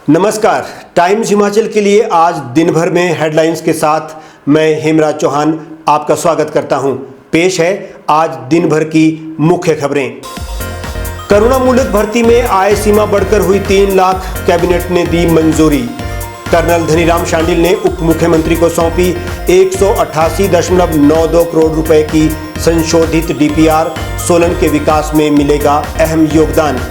नमस्कार, टाइम्स हिमाचल के लिए आज दिन भर में हेडलाइंस के साथ मैं हेमराज चौहान आपका स्वागत करता हूं। पेश है आज दिन भर की मुख्य खबरें। करुणामूलक भर्ती में आय सीमा बढ़कर हुई 3 लाख, कैबिनेट ने दी मंजूरी। कर्नल धनीराम शांडिल ने उप मुख्यमंत्री को सौंपी 188.92 करोड़ रुपए की संशोधित डीपीआर। सोलन के विकास में मिलेगा अहम योगदान।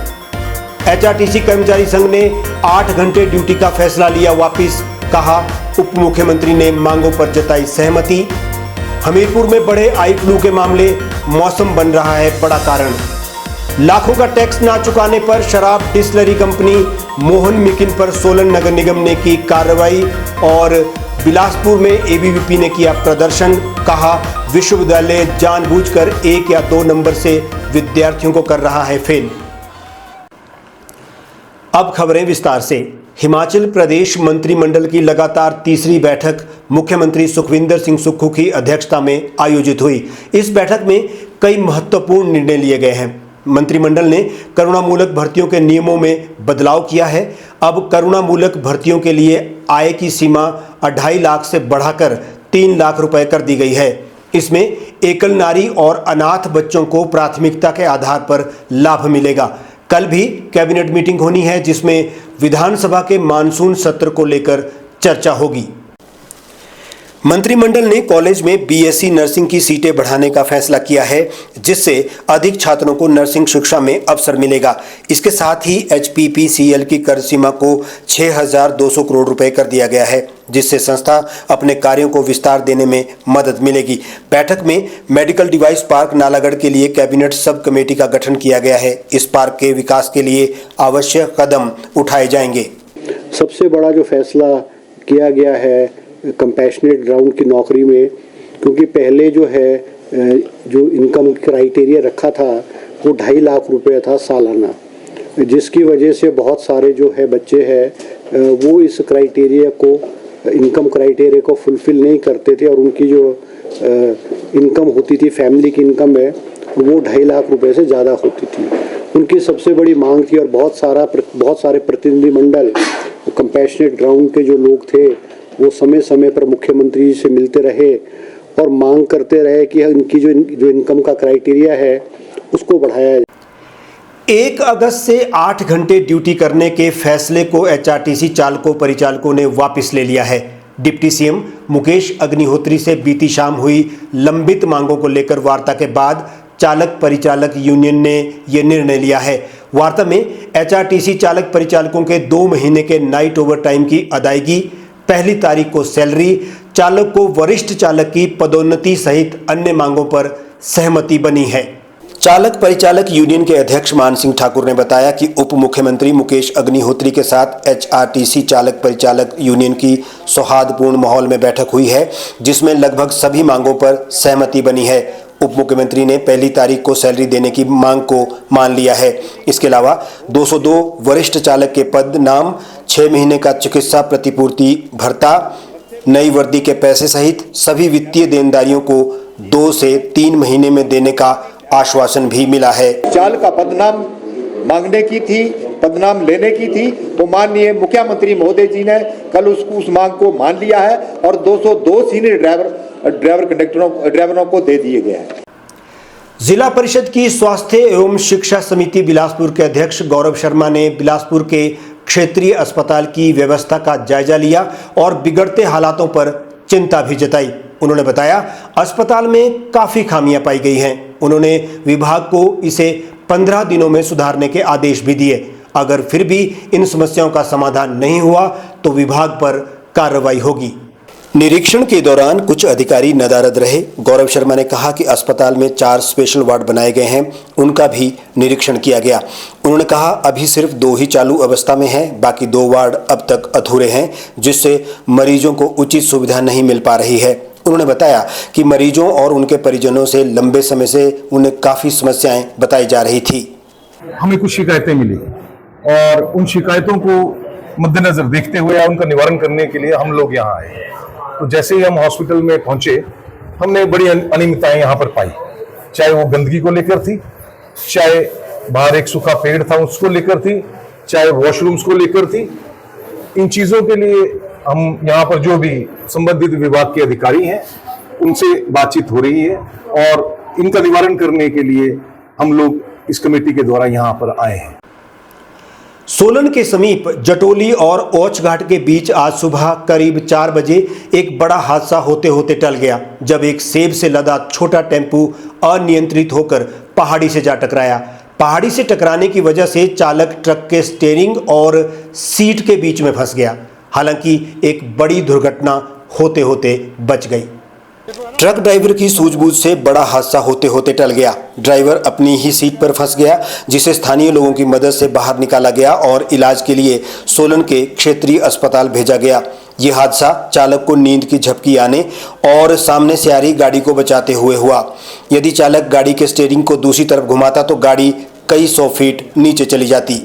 एचआरटीसी कर्मचारी संघ ने 8 घंटे ड्यूटी का फैसला लिया वापिस, कहा उप मुख्यमंत्री ने मांगों पर जताई सहमति। हमीरपुर में बढ़े आई फ्लू के मामले, मौसम बन रहा है बड़ा कारण। लाखों का टैक्स ना चुकाने पर शराब डिस्टिलरी कंपनी मोहन मिकिन पर सोलन नगर निगम ने की कार्रवाई। और बिलासपुर में एबीवीपी ने किया प्रदर्शन, कहा विश्वविद्यालय जानबूझकर 1 या 2 नंबर से विद्यार्थियों को कर रहा है फेल। अब खबरें विस्तार से। हिमाचल प्रदेश मंत्रिमंडल की लगातार तीसरी बैठक मुख्यमंत्री सुखविंदर सिंह सुक्खू की अध्यक्षता में आयोजित हुई। इस बैठक में कई महत्वपूर्ण निर्णय लिए गए हैं। मंत्रिमंडल ने करुणामूलक भर्तियों के नियमों में बदलाव किया है। अब करुणामूलक भर्तियों के लिए आय की सीमा 2.5 लाख से बढ़ाकर 3 लाख रुपए कर दी गई है। इसमें एकल नारी और अनाथ बच्चों को प्राथमिकता के आधार पर लाभ मिलेगा। कल भी कैबिनेट मीटिंग होनी है, जिसमें विधानसभा के मानसून सत्र को लेकर चर्चा होगी। मंत्रिमंडल ने कॉलेज में बीएससी नर्सिंग की सीटें बढ़ाने का फैसला किया है, जिससे अधिक छात्रों को नर्सिंग शिक्षा में अवसर मिलेगा। इसके साथ ही एचपीपीसीएल की कर सीमा को 6,200 करोड़ रुपए कर दिया गया है, जिससे संस्था अपने कार्यों को विस्तार देने में मदद मिलेगी। बैठक में मेडिकल डिवाइस पार्क नालागढ़ के लिए कैबिनेट सब कमेटी का गठन किया गया है। इस पार्क के विकास के लिए आवश्यक कदम उठाए जाएंगे। सबसे बड़ा जो फैसला किया गया है कंपैशनेट ग्राउंड की नौकरी में, क्योंकि पहले जो है जो इनकम क्राइटेरिया रखा था वो 2.5 लाख रुपए था सालाना, जिसकी वजह से बहुत सारे जो है बच्चे हैं वो इस क्राइटेरिया को इनकम क्राइटेरिया को फुलफिल नहीं करते थे और उनकी जो इनकम होती थी, फैमिली की इनकम है, वो 2.5 लाख रुपए से ज़्यादा होती थी। उनकी सबसे बड़ी मांग थी और बहुत सारे प्रतिनिधिमंडल कंपैशनेट ग्राउंड के जो लोग थे वो समय समय पर मुख्यमंत्री जी से मिलते रहे और मांग करते रहे कि इनकी जो इनकम का क्राइटेरिया है उसको बढ़ाया जाए। 1 अगस्त से 8 घंटे ड्यूटी करने के फैसले को एचआरटीसी चालकों परिचालकों ने वापस ले लिया है। डिप्टी सीएम मुकेश अग्निहोत्री से बीती शाम हुई लंबित मांगों को लेकर वार्ता के बाद चालक परिचालक यूनियन ने यह निर्णय लिया है। वार्ता में एचआरटीसी चालक परिचालकों के 2 महीने के नाइट ओवर टाइम की अदायगी, 1 तारीख को सैलरी, चालक को वरिष्ठ चालक की पदोन्नति सहित अन्य मांगों पर सहमति बनी है। चालक परिचालक यूनियन के अध्यक्ष मान सिंह ठाकुर ने बताया कि उप मुख्यमंत्री मुकेश अग्निहोत्री के साथ एचआरटीसी चालक परिचालक यूनियन की सौहार्दपूर्ण माहौल में बैठक हुई है, जिसमें लगभग सभी मांगों पर सहमति बनी है। उप मुख्यमंत्री ने 1 तारीख को सैलरी देने की मांग को मान लिया है। इसके अलावा 202 वरिष्ठ चालक के पद नाम, 6 महीने का चिकित्सा प्रतिपूर्ति भत्ता, नई वर्दी के पैसे सहित सभी वित्तीय देनदारियों को 2 से 3 महीने में देने का आश्वासन भी मिला है। चाल का पदनाम मांगने की थी, पदनाम लेने की थी, तो माननीय मुख्यमंत्री महोदय जी ने कल उस मांग को मान लिया है और 202 सीनियर ड्राइवरों को दे दिए गए हैं। जिला परिषद की स्वास्थ्य एवं शिक्षा समिति बिलासपुर के अध्यक्ष गौरव शर्मा ने बिलासपुर के क्षेत्रीय अस्पताल की व्यवस्था का जायजा लिया और बिगड़ते हालातों पर चिंता भी जताई। उन्होंने बताया अस्पताल में काफी खामियां पाई गई हैं। उन्होंने विभाग को इसे 15 दिनों में सुधारने के आदेश भी दिए। अगर फिर भी इन समस्याओं का समाधान नहीं हुआ तो विभाग पर कार्रवाई होगी। निरीक्षण के दौरान कुछ अधिकारी नदारद रहे। गौरव शर्मा ने कहा कि अस्पताल में 4 स्पेशल वार्ड बनाए गए हैं, उनका भी निरीक्षण किया गया। उन्होंने कहा अभी सिर्फ 2 ही चालू अवस्था में हैं, बाकी 2 वार्ड अब तक अधूरे हैं, जिससे मरीजों को उचित सुविधा नहीं मिल पा रही है। उन्होंने बताया कि मरीजों और उनके परिजनों से लंबे समय से उन्हें काफ़ी समस्याएं बताई जा रही थी। हमें कुछ शिकायतें मिली और उन शिकायतों को मद्देनजर देखते हुए या उनका निवारण करने के लिए हम लोग यहाँ आए। तो जैसे ही हम हॉस्पिटल में पहुंचे, हमने बड़ी अनियमितताएं यहाँ पर पाई, चाहे वो गंदगी को लेकर थी, चाहे बाहर एक सूखा पेड़ था उसको लेकर थी, चाहे वॉशरूम्स को लेकर थी, इन चीजों के लिए हम यहाँ पर जो भी संबंधित विभाग के अधिकारी हैं उनसे बातचीत हो रही है और इनका निवारण करने के लिए हम लोग इस कमेटी के द्वारा यहाँ पर आए हैं। सोलन के समीप जटोली और औच घाट के बीच आज सुबह करीब 4 बजे एक बड़ा हादसा होते होते टल गया, जब एक सेब से लदा छोटा टेम्पू अनियंत्रित होकर पहाड़ी से जा टकराया। पहाड़ी से टकराने की वजह से चालक ट्रक के स्टीयरिंग और सीट के बीच में फंस गया। हालांकि एक बड़ी दुर्घटना होते होते बच गई। ट्रक ड्राइवर की सूझबूझ से बड़ा हादसा होते होते टल गया। ड्राइवर अपनी ही सीट पर फंस गया, जिसे स्थानीय लोगों की मदद से बाहर निकाला गया और इलाज के लिए सोलन के क्षेत्रीय अस्पताल भेजा गया। ये हादसा चालक को नींद की झपकी आने और सामने से आ रही गाड़ी को बचाते हुए हुआ। यदि चालक गाड़ी के स्टीयरिंग को दूसरी तरफ घुमाता तो गाड़ी कई 100 फीट नीचे चली जाती।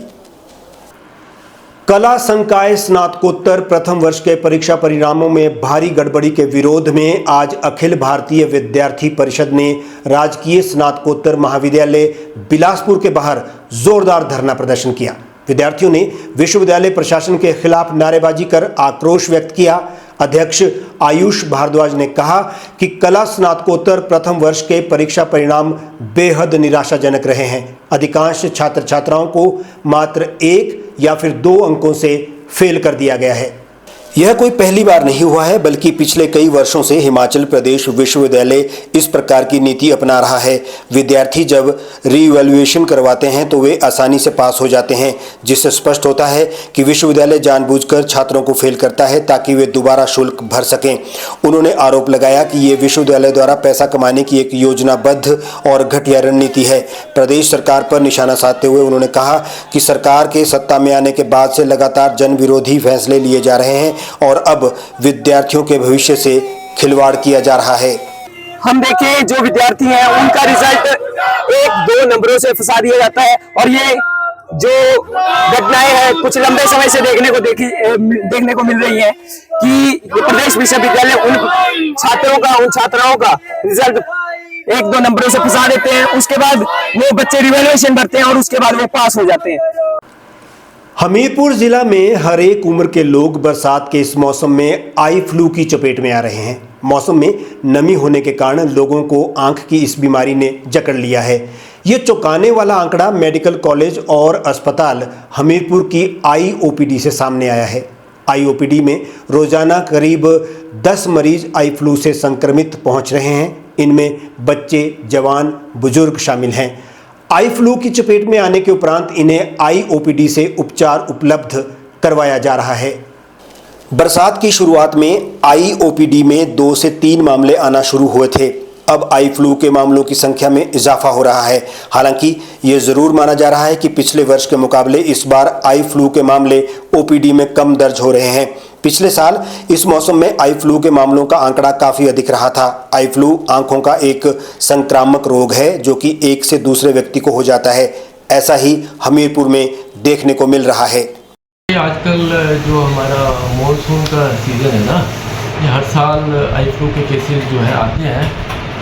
कला संकाय स्नातकोत्तर प्रथम वर्ष के परीक्षा परिणामों में भारी गड़बड़ी के विरोध में आज अखिल भारतीय विद्यार्थी परिषद ने राजकीय स्नातकोत्तर महाविद्यालय बिलासपुर के बाहर जोरदार धरना प्रदर्शन किया। विद्यार्थियों ने विश्वविद्यालय प्रशासन के खिलाफ नारेबाजी कर आक्रोश व्यक्त किया। अध्यक्ष आयुष भारद्वाज ने कहा कि कला स्नातकोत्तर प्रथम वर्ष के परीक्षा परिणाम बेहद निराशाजनक रहे हैं। अधिकांश छात्र छात्राओं को मात्र 1 या फिर 2 अंकों से फेल कर दिया गया है। यह कोई पहली बार नहीं हुआ है, बल्कि पिछले कई वर्षों से हिमाचल प्रदेश विश्वविद्यालय इस प्रकार की नीति अपना रहा है। विद्यार्थी जब रीइवैल्यूएशन करवाते हैं तो वे आसानी से पास हो जाते हैं, जिससे स्पष्ट होता है कि विश्वविद्यालय जानबूझकर छात्रों को फेल करता है ताकि वे दोबारा शुल्क भर सकें। उन्होंने आरोप लगाया कि ये विश्वविद्यालय द्वारा पैसा कमाने की एक योजनाबद्ध और घटिया रणनीति है। प्रदेश सरकार पर निशाना साधते हुए उन्होंने कहा कि सरकार के सत्ता में आने के बाद से लगातार जन विरोधी फैसले लिए जा रहे हैं और अब विद्यार्थियों के भविष्य से खिलवाड़ किया जा रहा है। हम देखें जो विद्यार्थी हैं उनका रिजल्ट 1-2 नंबरों से फंसा दिया जाता है और ये जो घटनाएं हैं कुछ लंबे समय से देखने को मिल रही है कि प्रदेश विश्वविद्यालय उन छात्राओं का रिजल्ट 1-2 नंबरों से फंसा देते हैं। उसके बाद वो बच्चे रिवैल्यूएशन भरते हैं और उसके बाद वो पास हो जाते हैं। हमीरपुर जिला में हर एक उम्र के लोग बरसात के इस मौसम में आई फ्लू की चपेट में आ रहे हैं। मौसम में नमी होने के कारण लोगों को आंख की इस बीमारी ने जकड़ लिया है। ये चौंकाने वाला आंकड़ा मेडिकल कॉलेज और अस्पताल हमीरपुर की आईओपीडी से सामने आया है। आईओपीडी में रोजाना करीब 10 मरीज आई फ्लू से संक्रमित पहुंच रहे हैं। इनमें बच्चे, जवान, बुजुर्ग शामिल हैं। आई फ्लू की चपेट में आने के उपरांत इन्हें आईओपीडी से उपचार उपलब्ध करवाया जा रहा है। बरसात की शुरुआत में आईओपीडी में 2 से 3 मामले आना शुरू हुए थे। अब आई फ्लू के मामलों की संख्या में इजाफा हो रहा है। हालांकि ये जरूर माना जा रहा है कि पिछले वर्ष के मुकाबले इस बार आई फ्लू के मामले ओपीडी में कम दर्ज हो रहे हैं। पिछले साल इस मौसम में आई फ्लू के मामलों का आंकड़ा काफी अधिक रहा था। आई फ्लू आंखों का एक संक्रामक रोग है जो कि एक से दूसरे व्यक्ति को हो जाता है। ऐसा ही हमीरपुर में देखने को मिल रहा है। आजकल जो हमारा मॉनसून का सीज़न है ना, ये हर साल आई फ्लू के केसेस जो है आते हैं,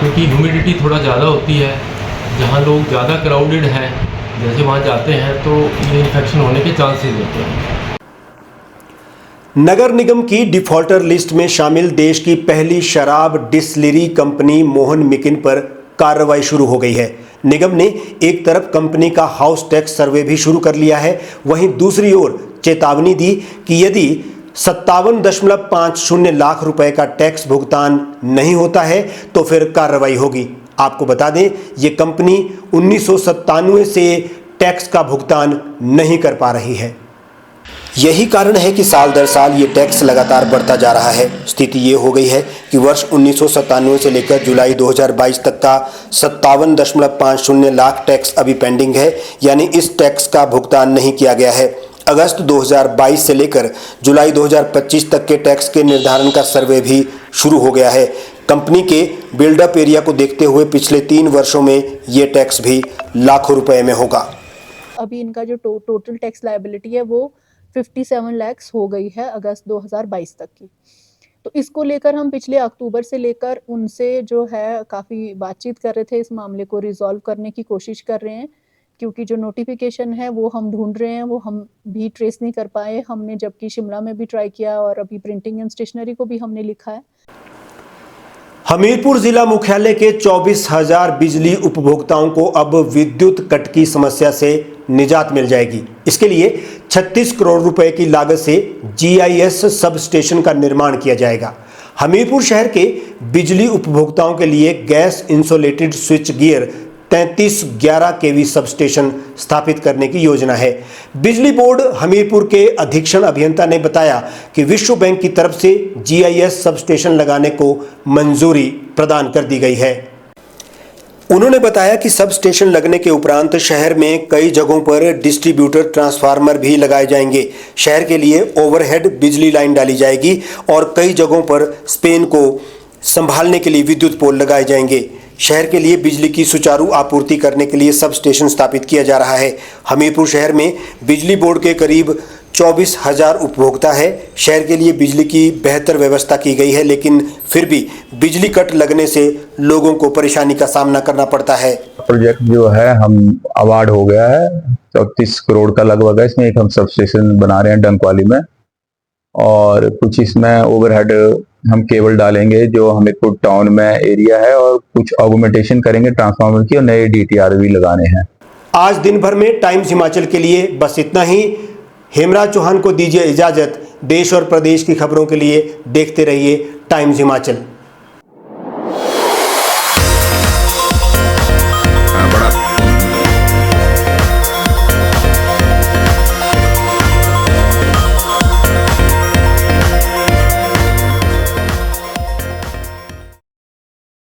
क्योंकि ह्यूमिडिटी थोड़ा ज़्यादा होती है। जहाँ लोग ज़्यादा क्राउडेड हैं, जैसे वहाँ जाते हैं तो ये इन्फेक्शन होने के चांसेस होते हैं। नगर निगम की डिफॉल्टर लिस्ट में शामिल देश की पहली शराब डिस्टिलरी कंपनी मोहन मिकिन पर कार्रवाई शुरू हो गई है। निगम ने एक तरफ कंपनी का हाउस टैक्स सर्वे भी शुरू कर लिया है, वहीं दूसरी ओर चेतावनी दी कि यदि 57.50 लाख रुपए का टैक्स भुगतान नहीं होता है तो फिर कार्रवाई होगी। आपको बता दें, ये कंपनी 1997 से टैक्स का भुगतान नहीं कर पा रही है। यही कारण है कि साल दर साल ये टैक्स लगातार बढ़ता जा रहा है। स्थिति ये हो गई है कि वर्ष 1997 से लेकर जुलाई 2022 तक का 57.50 लाख टैक्स अभी पेंडिंग है, यानी इस टैक्स का भुगतान नहीं किया गया है। अगस्त 2022 से लेकर जुलाई 2025 तक के टैक्स के निर्धारण का सर्वे भी शुरू हो गया है। कंपनी के बिल्डअप एरिया को देखते हुए पिछले 3 वर्षों में ये टैक्स भी लाखों रुपए में होगा। अभी इनका जो टोटल टैक्स लायबिलिटी है वो 57 लाख हो गई है अगस्त 2022 तक की। तो इसको लेकर हम पिछले अक्टूबर से लेकर उनसे जो है काफ़ी बातचीत कर रहे थे, इस मामले को रिजॉल्व करने की कोशिश कर रहे हैं, क्योंकि जो नोटिफिकेशन है वो हम ढूंढ रहे हैं, वो हम भी ट्रेस नहीं कर पाए हमने, जबकि शिमला में भी ट्राई किया और अभी प्रिंटिंग एंड स्टेशनरी को भी हमने लिखा है। हमीरपुर जिला मुख्यालय के 24,000 बिजली उपभोक्ताओं को अब विद्युत कट की समस्या से निजात मिल जाएगी। इसके लिए 36 करोड़ रुपए की लागत से GIS सब स्टेशन का निर्माण किया जाएगा। हमीरपुर शहर के बिजली उपभोक्ताओं के लिए gas insulated switch gear 3311 kV sub station स्थापित करने की योजना है। बिजली बोर्ड हमीरपुर के अधीक्षण अभियंता ने बताया कि विश्व बैंक की तरफ से GIS सब स्टेशन लगाने को मंजूरी प्रदान कर दी गई है। उन्होंने बताया कि सब स्टेशन लगने के उपरांत शहर में कई जगहों पर डिस्ट्रीब्यूटर ट्रांसफार्मर भी लगाए जाएंगे। शहर के लिए ओवरहेड बिजली लाइन डाली जाएगी और कई जगहों पर स्पेन को संभालने के लिए विद्युत पोल लगाए जाएंगे। शहर के लिए बिजली की सुचारू आपूर्ति करने के लिए सब स्टेशन स्थापित किया जा रहा है। हमीरपुर शहर में बिजली बोर्ड के करीब 24,000 उपभोक्ता है। शहर के लिए बिजली की बेहतर व्यवस्था की गई है, लेकिन फिर भी बिजली कट लगने से लोगों को परेशानी का सामना करना पड़ता है। प्रोजेक्ट जो है हम अवार्ड हो गया है, 34 करोड़ का लगभग है। इसमें एक हम सब स्टेशन बना रहे हैं डंकवाली में, और कुछ इसमें ओवरहेड हम केबल डालेंगे जो हमीरपुर टाउन में एरिया है, और कुछ ऑगमेंटेशन करेंगे ट्रांसफार्मर की, और नए DTR भी लगाने हैं। आज दिन भर में टाइम्स हिमाचल के लिए बस इतना ही। हेमराज चौहान को दीजिए इजाजत। देश और प्रदेश की खबरों के लिए देखते रहिए टाइम्स हिमाचल।